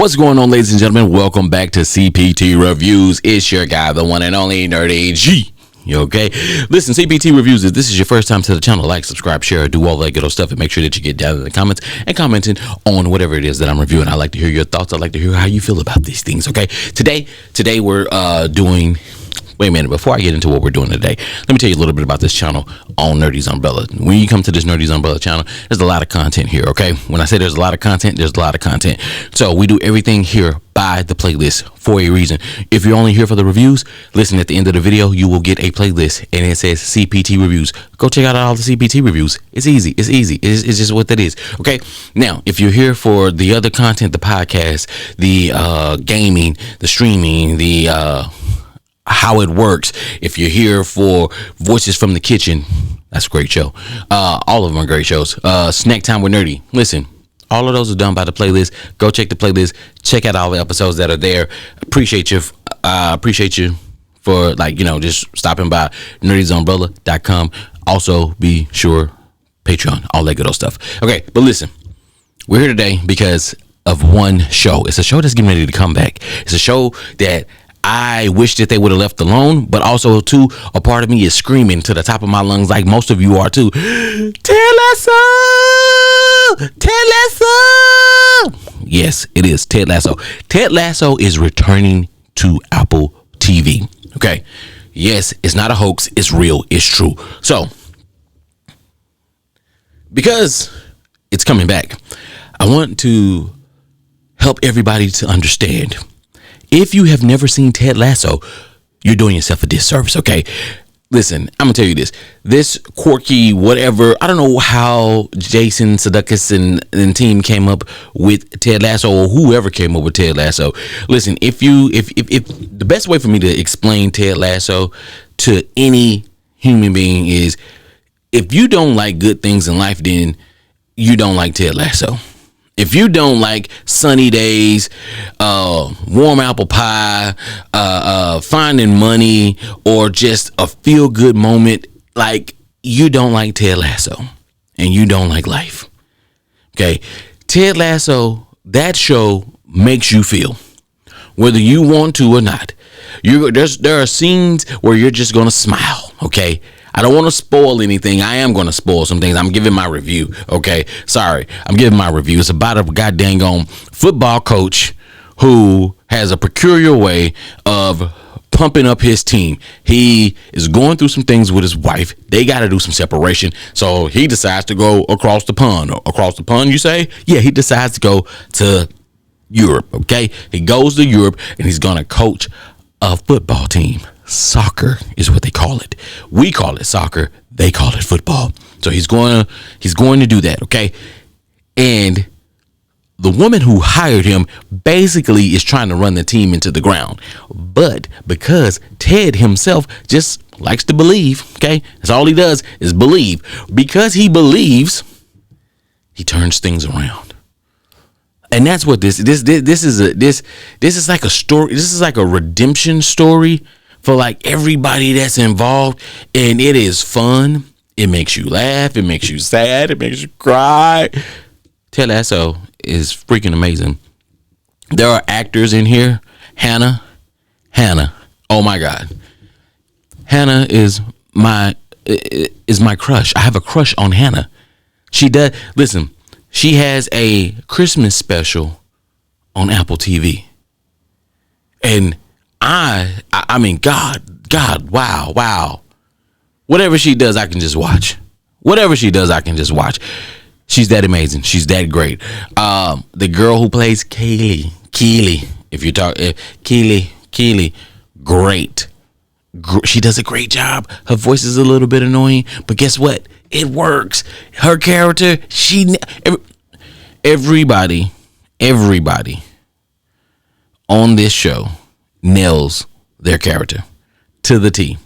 What's going on, ladies and gentlemen? Welcome back to CPT Reviews. It's your guy, the one and only Nerdy G. You okay? Listen, CPT Reviews, if this is your first time to the channel, like, subscribe, share, do all that good old stuff, and make sure that you get down in the comments and commenting on whatever it is that I'm reviewing. I like to hear your thoughts. I like to hear how you feel about these things, okay? Today we're doing... Wait a minute, before I get into what we're doing today, let me tell you a little bit about this channel on Nerdy's Umbrella. When you come to this Nerdy's Umbrella channel, there's a lot of content here, okay? When I say there's a lot of content, there's a lot of content. So we do everything here by the playlist for a reason. If you're only here for the reviews, listen, at the end of the video, you will get a playlist and it says CPT Reviews. Go check out all the CPT Reviews. It's easy. It's easy. It's just what that is, okay? Now, if you're here for the other content, the podcast, the gaming, the streaming, the... how it works, if you're here for Voices from the Kitchen, that's a great show. All of them are great shows. Snack Time with Nerdy, listen, all of those are done by the playlist. Go check the playlist, check out all the episodes that are there. Appreciate you for, like, you know, just stopping by nerdysumbrella.com. Also be sure Patreon, all that good old stuff. Okay, but listen, we're here today because of one show. It's a show that's getting ready to come back. It's a show that I wish that they would have left alone, but also too, a part of me is screaming to the top of my lungs, like most of you are too. Ted Lasso! Ted Lasso! Yes, it is Ted Lasso. Ted Lasso is returning to Apple TV. Okay. Yes, it's not a hoax. It's real. It's true. So, because it's coming back, I want to help everybody to understand. If you have never seen Ted Lasso, you're doing yourself a disservice, okay? Listen, I'm going to tell you this. This quirky whatever, I don't know how Jason Sudeikis and team came up with Ted Lasso, or whoever came up with Ted Lasso. Listen, if the best way for me to explain Ted Lasso to any human being is, if you don't like good things in life, then you don't like Ted Lasso. If you don't like sunny days, warm apple pie, finding money, or just a feel-good moment, like, you don't like Ted Lasso, and you don't like life. Okay? Ted Lasso, that show makes you feel, whether you want to or not. There are scenes where you're just going to smile, okay? I don't want to spoil anything. I am going to spoil some things. I'm giving my review, okay? Sorry, I'm giving my review. It's about a goddamn football coach who has a peculiar way of pumping up his team. He is going through some things with his wife. They got to do some separation. So he decides to go across the pond. Across the pond, you say? Yeah, he decides to go to Europe, okay? He goes to Europe, and he's going to coach a football team. Soccer is what they call it. We call it soccer. They call it football. So he's going to do that, okay? And the woman who hired him basically is trying to run the team into the ground. But because Ted himself just likes to believe, okay? That's all he does is believe. Because he believes, he turns things around. And that's what this is like a story. This is like a redemption story for, like, everybody that's involved, and it is fun. It makes you laugh. It makes you sad. It makes you cry. Ted Lasso is freaking amazing. There are actors in here. Hannah. Oh my God. Hannah is my crush. I have a crush on Hannah. She does. Listen, she has a Christmas special on Apple TV, and I mean, God, wow. Whatever she does, I can just watch. She's that amazing. She's that great. The girl who plays Keely, if you talk, Keely, great. She does a great job. Her voice is a little bit annoying, but guess what? It works. Her character, everybody on this show nails their character to the T.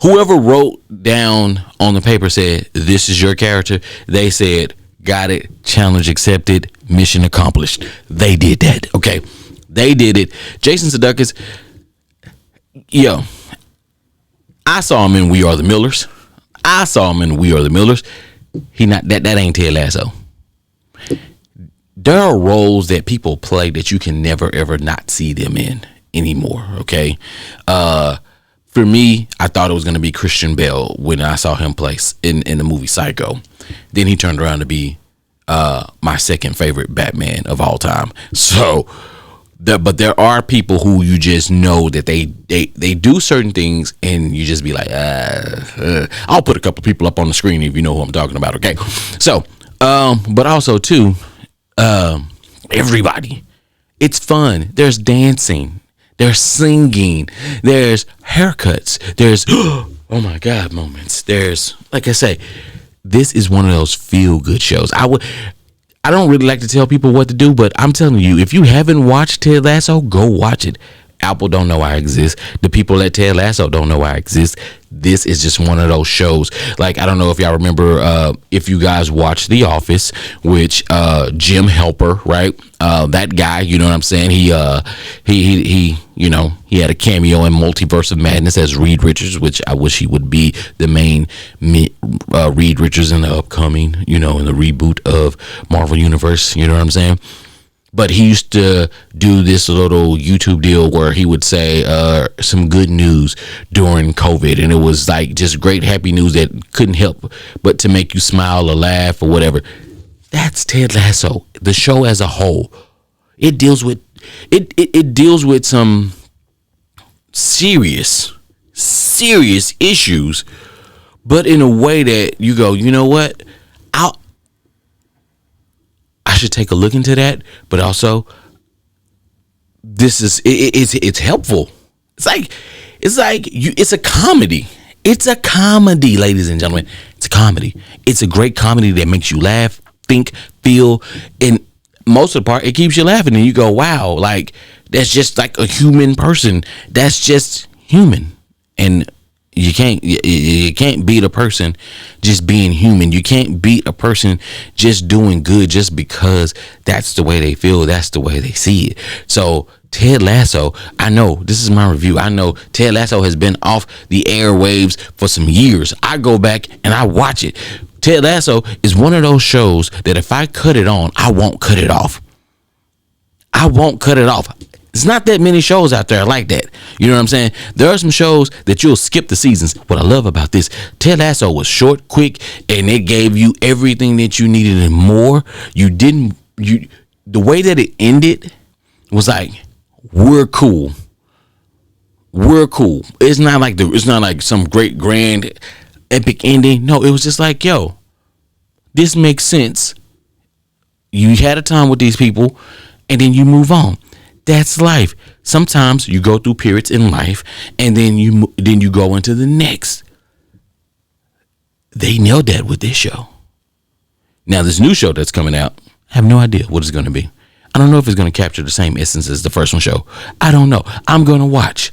Whoever wrote down on the paper said, this is your character, they said, got it, challenge accepted, mission accomplished. They did that, okay? They did it. Jason Sudeikis, yo, I saw him in We Are the Millers. He not that ain't Ted Lasso. there are roles that people play that you can never ever not see them in anymore. Okay. For me, I thought it was going to be Christian Bale when I saw him play in the movie Psycho. Then he turned around to be my second favorite Batman of all time. So, but there are people who you just know that they do certain things, and you just be like, I'll put a couple people up on the screen if you know who I'm talking about. Okay, so, but also too, everybody, it's fun. There's dancing. There's singing, there's haircuts, there's oh my God moments. There's, like I say, this is one of those feel good shows. I don't really like to tell people what to do, but I'm telling you, if you haven't watched Ted Lasso, go watch it. Apple don't know I exist. The people at Ted Lasso don't know I exist. This is just one of those shows. Like, I don't know if y'all remember, if you guys watched The Office, which Jim Halpert, right? That guy, you know what I'm saying? He you know, he had a cameo in Multiverse of Madness as Reed Richards, which I wish he would be the main Reed Richards in the upcoming, you know, in the reboot of Marvel Universe. You know what I'm saying? But he used to do this little YouTube deal where he would say some good news during COVID. And it was like just great, happy news that couldn't help but to make you smile or laugh or whatever. That's Ted Lasso. The show as a whole. It deals with some serious issues, but in a way that you go, you know what? I should take a look into that, but also it's helpful. It's a comedy. It's a comedy, ladies and gentlemen. It's a comedy. It's a great comedy that makes you laugh, think, feel, and most of the part it keeps you laughing, and you go, wow, like that's just like a human person. That's just human. And you can't beat a person just being human. You can't beat a person just doing good just because that's the way they feel, that's the way they see it. So Ted Lasso, I know this is my review. I know Ted Lasso has been off the airwaves for some years. I go back and I watch it. Ted Lasso is one of those shows that if I cut it on, I won't cut it off. I won't cut it off. There's not that many shows out there like that. You know what I'm saying? There are some shows that you'll skip the seasons. What I love about this, Ted Lasso was short, quick, and it gave you everything that you needed and more. The way that it ended was like, we're cool. We're cool. It's not like some great grand epic ending. No, it was just like, yo, this makes sense. You had a time with these people and then you move on. That's life. Sometimes you go through periods in life and then you go into the next. They nailed that with this show. Now, this new show that's coming out, I have no idea what it's going to be. I don't know if it's going to capture the same essence as the first one show. I don't know. I'm going to watch.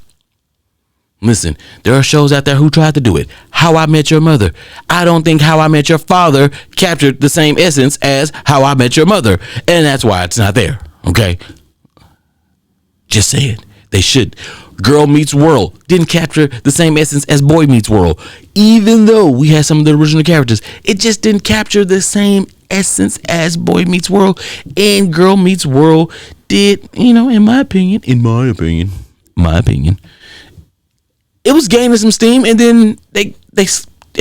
Listen, there are shows out there who tried to do it. How I Met Your Mother. I don't think How I Met Your Father captured the same essence as How I Met Your Mother. And that's why it's not there. Okay? Just saying. They should. Girl Meets World didn't capture the same essence as Boy Meets World. Even though we had some of the original characters, it just didn't capture the same essence as Boy Meets World. And Girl Meets World did, you know, in my opinion, it was gaining some steam, and then they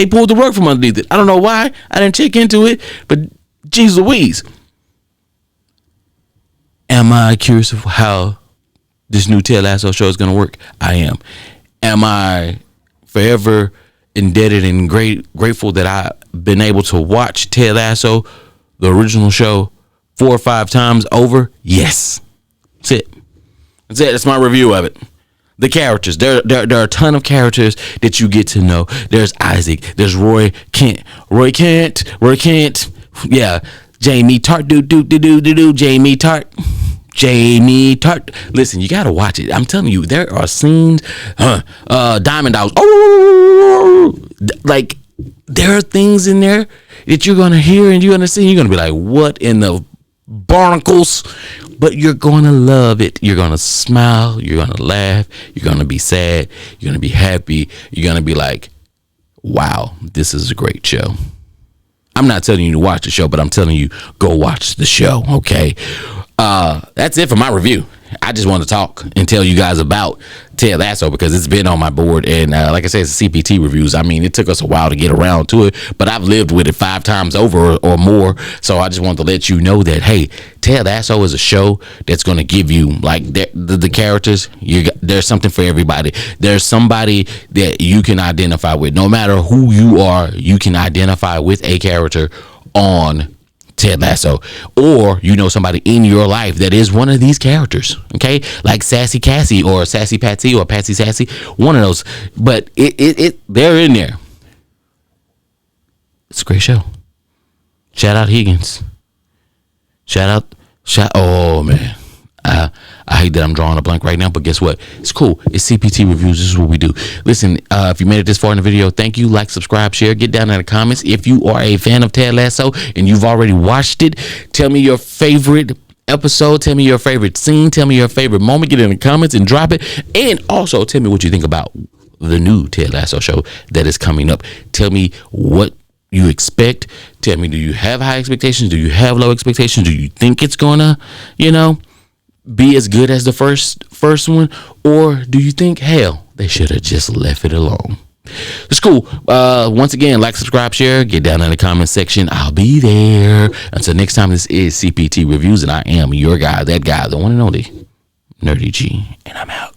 pulled the rug from underneath it. I don't know why. I didn't check into it, but geez Louise. Am I curious of how this new Ted Lasso show is going to work? I am. Am I forever indebted and grateful that I've been able to watch Ted Lasso, the original show, 4 or 5 times over? Yes. That's it. That's my review of it. The characters. There are a ton of characters that you get to know. There's Isaac. There's Roy Kent. Yeah. Jamie Tart. Jamie Tart. Jamie Tart. Listen, you gotta watch it. I'm telling you, there are scenes. Diamond Dogs. Oh, like there are things in there that you're gonna hear and you're gonna see. And you're gonna be like, "What in the barnacles?" But you're gonna love it. You're gonna smile. You're gonna laugh. You're gonna be sad. You're gonna be happy. You're gonna be like, "Wow, this is a great show." I'm not telling you to watch the show, but I'm telling you, go watch the show, okay? That's it for my review. I just want to talk and tell you guys about Ted Lasso because it's been on my board. And like I said, it's CPT Reviews. I mean, it took us a while to get around to it, but I've lived with it 5 times over or more. So I just want to let you know that, hey, Ted Lasso is a show that's going to give you, like, the characters. There's something for everybody. There's somebody that you can identify with. No matter who you are, you can identify with a character on Ted Lasso, or you know somebody in your life that is one of these characters, okay, like Sassy Cassie or Sassy Patsy or Patsy Sassy, one of those. But they're in there. It's a great show. Shout out Higgins. Oh man, I hate that I'm drawing a blank right now, but guess what? It's cool. It's CPT Reviews. This is what we do. Listen, if you made it this far in the video, thank you. Like, subscribe, share. Get down in the comments. If you are a fan of Ted Lasso and you've already watched it, tell me your favorite episode. Tell me your favorite scene. Tell me your favorite moment. Get in the comments and drop it. And also tell me what you think about the new Ted Lasso show that is coming up. Tell me what you expect. Tell me, do you have high expectations? Do you have low expectations? Do you think it's gonna, be as good as the first one, or do you think, hell, they should have just left it alone? It's cool. Once again, like, subscribe, share, get down in the comment section. I'll be there. Until next time, this is CPT Reviews, and I am your guy, that guy, the one and only Nerdy G, and I'm out.